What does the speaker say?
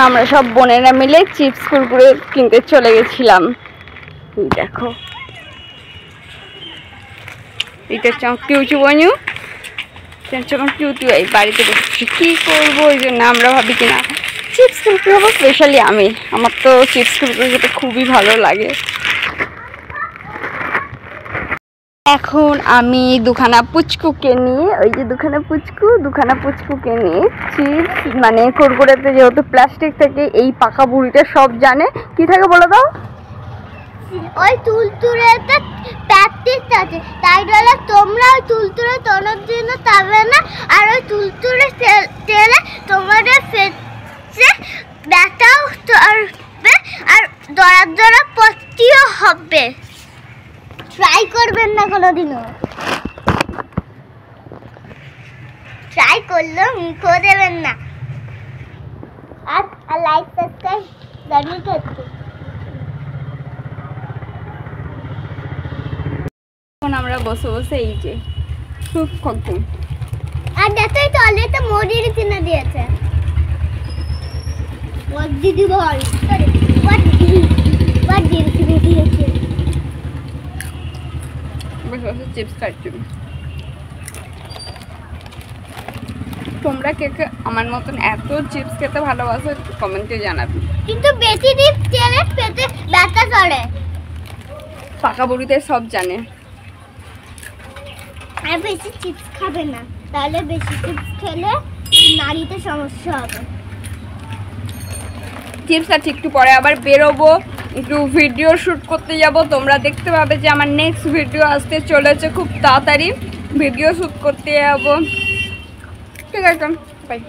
আমরা সব বোনেরা মিলে চিপস কুরকুরে কিনতে চলে গেছিলাম। দেখো এটা চমকিউচু বনু চমকিউচু এই বাড়িতে বসেছি কি করবো, ওই জন্য আমরা ভাবি কিনা চিপস কুরকুরে হবো। স্পেশালি আমার তো চিপস কুরকুরে খেতে খুবই ভালো লাগে। এখন আমি দুখানা পুচকুকে নিয়ে, ওই যে দুখানা পুচকুকে নিয়ে চিপস মানে কুরকুরেতে যেহেতু প্লাস্টিক থেকে এই পাকা বুড়িটা সব জানে কি থাকে বলে দাও। ওই তুলতুলেতে প্র্যাকটিস আছে, তাই বলে তোমরা ওই তুলতুলে তোলার জন্য যাবে না, আর ওই তুলতুলে তেলে তোমাদের ফেসে ব্যথাও করবে আর দরা পত্তিও হবে। ট্রাই করবেন না কোনোদিনও, ট্রাই করলেও মুখও দেবেন না। আর লাইক সাবস্ক্রাইব জানিয়ে করতে। এখন আমরা বসে বসে এই যে খুব কখন আর দেখো এই টয়লেটে মোদির চিহ্ন দিয়েছে। ওয়াট দিদি বল, ওয়াট দিদি চিহ্ন দিয়েছে। বসে বসে চিপস খাচ্ছি। তোমরা কে কে আমার মতন এত চিপস খেতে ভালোবাসো কমেন্টে জানাবি। কিন্তু বেশি দিন তেলে পেটে ব্যথা করে, পাকা বুড়িতে সব জানে। আর বেশি চিপস খাবে না, তাহলে বেশি চিপস খেলে নাড়িতে সমস্যা হবে। চিপস আর একটু পরে আবার বেরোবো, একটু ভিডিও শ্যুট করতে যাব। তোমরা দেখতে পাবে যে আমার নেক্সট ভিডিও আসতে চলেছে খুব তাড়াতাড়ি। ভিডিও শ্যুট করতে যাবো। ঠিক আছে, বাই।